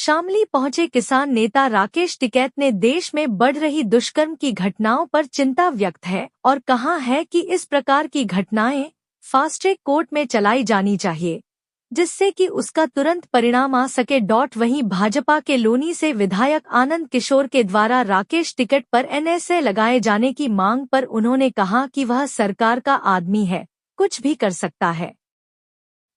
शामली पहुंचे किसान नेता राकेश टिकैत ने देश में बढ़ रही दुष्कर्म की घटनाओं पर चिंता व्यक्त है और कहा है कि इस प्रकार की घटनाएं फास्ट ट्रैक कोर्ट में चलाई जानी चाहिए, जिससे कि उसका तुरंत परिणाम आ सके। वहीं भाजपा के लोनी से विधायक आनंद किशोर के द्वारा राकेश टिकैत पर एनएसए लगाए जाने की मांग पर उन्होंने कहा कि वह सरकार का आदमी है, कुछ भी कर सकता है।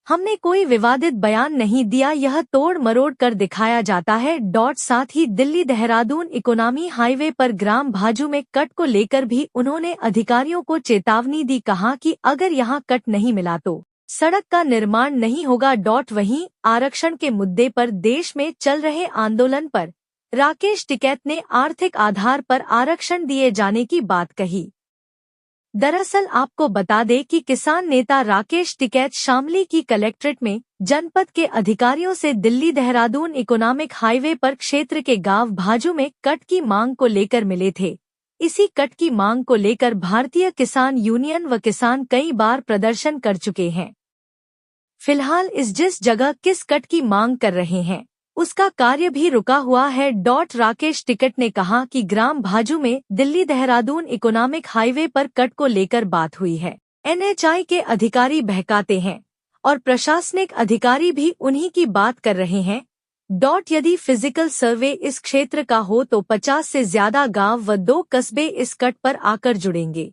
हमने कोई विवादित बयान नहीं दिया, यह तोड़ मरोड़ कर दिखाया जाता है। साथ ही दिल्ली देहरादून इकोनॉमी हाईवे पर ग्राम भाजू में कट को लेकर भी उन्होंने अधिकारियों को चेतावनी दी, कहा कि अगर यहां कट नहीं मिला तो सड़क का निर्माण नहीं होगा। वहीं आरक्षण के मुद्दे पर देश में चल रहे आंदोलन पर राकेश टिकैत ने आर्थिक आधार पर आरक्षण दिए जाने की बात कही। दरअसल आपको बता दें कि किसान नेता राकेश टिकैत शामली की कलेक्ट्रेट में जनपद के अधिकारियों से दिल्ली देहरादून इकोनॉमिक हाईवे पर क्षेत्र के गांव भाजू में कट की मांग को लेकर मिले थे। इसी कट की मांग को लेकर भारतीय किसान यूनियन व किसान कई बार प्रदर्शन कर चुके हैं। फिलहाल जिस जगह किस कट की मांग कर रहे हैं उसका कार्य भी रुका हुआ है। राकेश टिकैत ने कहा कि ग्राम भाजू में दिल्ली देहरादून इकोनॉमिक हाईवे पर कट को लेकर बात हुई है। एनएचआई के अधिकारी बहकाते हैं और प्रशासनिक अधिकारी भी उन्हीं की बात कर रहे हैं। यदि फिजिकल सर्वे इस क्षेत्र का हो तो 50 से ज्यादा गांव व 2 कस्बे इस कट पर आकर जुड़ेंगे।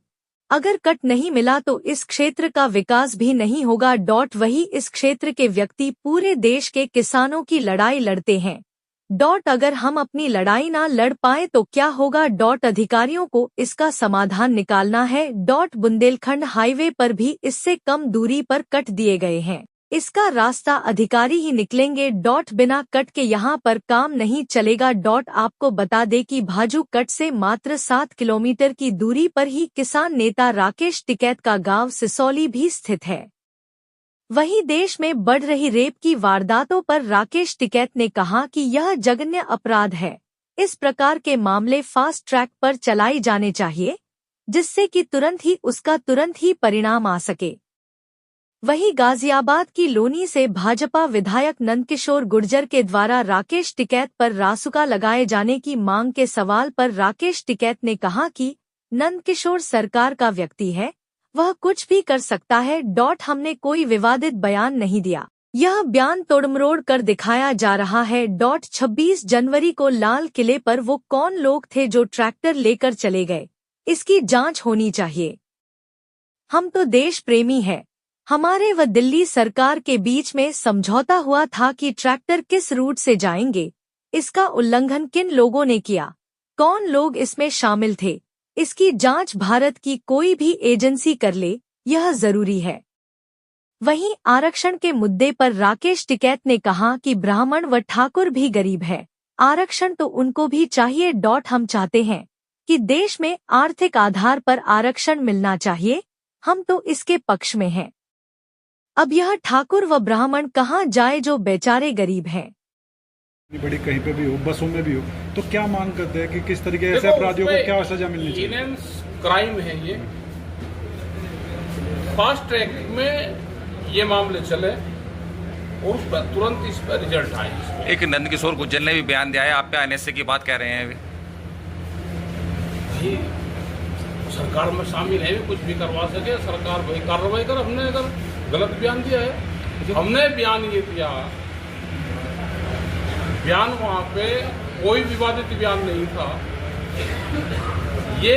अगर कट नहीं मिला तो इस क्षेत्र का विकास भी नहीं होगा। वही इस क्षेत्र के व्यक्ति पूरे देश के किसानों की लड़ाई लड़ते हैं। अगर हम अपनी लड़ाई ना लड़ पाए तो क्या होगा? अधिकारियों को इसका समाधान निकालना है। बुंदेलखंड हाईवे पर भी इससे कम दूरी पर कट दिए गए हैं, इसका रास्ता अधिकारी ही निकलेंगे। बिना कट के यहाँ पर काम नहीं चलेगा। आपको बता दें कि भाजू कट से मात्र 7 किलोमीटर की दूरी पर ही किसान नेता राकेश टिकैत का गांव सिसौली भी स्थित है। वहीं देश में बढ़ रही रेप की वारदातों पर राकेश टिकैत ने कहा कि यह जघन्य अपराध है। इस प्रकार के मामले फास्ट ट्रैक पर चलाए जाने चाहिए, जिससे कि तुरंत ही परिणाम आ सके। वहीं गाजियाबाद की लोनी से भाजपा विधायक नंदकिशोर गुर्जर के द्वारा राकेश टिकैत पर रासुका लगाए जाने की मांग के सवाल पर राकेश टिकैत ने कहा कि नंदकिशोर सरकार का व्यक्ति है, वह कुछ भी कर सकता है। हमने कोई विवादित बयान नहीं दिया, यह बयान तोड़मरोड़ कर दिखाया जा रहा है। 26 जनवरी को लाल किले पर वो कौन लोग थे जो ट्रैक्टर लेकर चले गए, इसकी जांच होनी चाहिए। हम तो देश प्रेमी है। हमारे व दिल्ली सरकार के बीच में समझौता हुआ था कि ट्रैक्टर किस रूट से जाएंगे, इसका उल्लंघन किन लोगों ने किया, कौन लोग इसमें शामिल थे, इसकी जांच भारत की कोई भी एजेंसी कर ले, यह जरूरी है। वहीं आरक्षण के मुद्दे पर राकेश टिकैत ने कहा कि ब्राह्मण व ठाकुर भी गरीब है, आरक्षण तो उनको भी चाहिए। हम चाहते हैं कि देश में आर्थिक आधार पर आरक्षण मिलना चाहिए, हम तो इसके पक्ष में हैं। अब यह ठाकुर व ब्राह्मण कहाँ जाए जो बेचारे गरीब हैं। बड़ी कहीं पे भी हो, बसों में भी हो, तो क्या मांग करते हैं कि किस तरीके ऐसे अपराधियों को क्या सजा मिलनी चाहिए? क्राइम है ये, फास्ट ट्रैक में ये मामले चले और उस पर तुरंत इस पर रिजल्ट आए। एक नंदकिशोर गुर्जर ने भी बयान दिया है, आप पे एनएसए की बात कह रहे हैं। भाई सरकार में शामिल है, भी कुछ भी करवा सके सरकार, वही कार्रवाई कर। हमने अगर गलत बयान दिया है, हमने बयान ये दिया, बयान वहाँ पे कोई विवादित बयान नहीं था। ये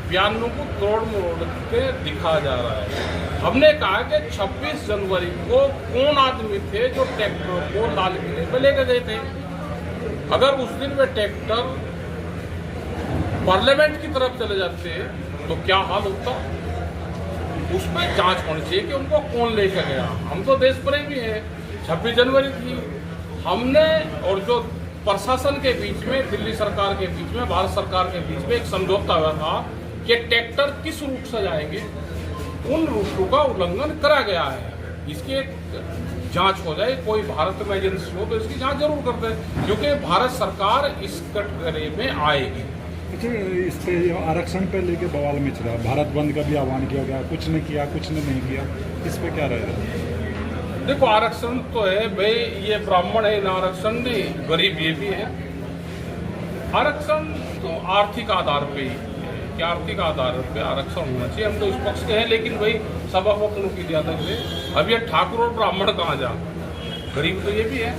बयानों को तोड़ मरोड़ के दिखा जा रहा है। हमने कहा कि 26 जनवरी को कौन आदमी थे जो ट्रैक्टर को लाल किले पे लेकर गए थे। अगर उस दिन वे ट्रैक्टर पार्लियामेंट की तरफ चले जाते तो क्या हाल होता, उस पर जांच होनी चाहिए कि उनको कौन लेकर गया। हम तो देश प्रेमी हैं। 26 जनवरी थी, हमने और जो प्रशासन के बीच में, दिल्ली सरकार के बीच में, भारत सरकार के बीच में एक समझौता हुआ था कि ट्रैक्टर किस रूट से जाएंगे, उन रूटों का उल्लंघन करा गया है। इसकी एक जांच हो जाए, कोई भारत में एजेंसी हो तो इसकी जांच जरूर कर दे, क्योंकि भारत सरकार इस कटघरे में आएगी। इस पे आरक्षण पे लेके बवाल मच रहा है, भारत बंद का भी आह्वान किया गया, कुछ ने किया, कुछ ने नहीं किया, इस पे क्या रहेगा? देखो आरक्षण तो है भाई, ये ब्राह्मण है ना आरक्षण नहीं, गरीब ये भी है। आरक्षण तो आर्थिक आधार पे ही है कि आर्थिक आधार पे आरक्षण होना चाहिए। हम तो इस पक्ष के हैं, लेकिन भाई सभा को की ज्यादा है। अब ये ठाकुर और ब्राह्मण कहाँ जा, गरीब तो ये भी है।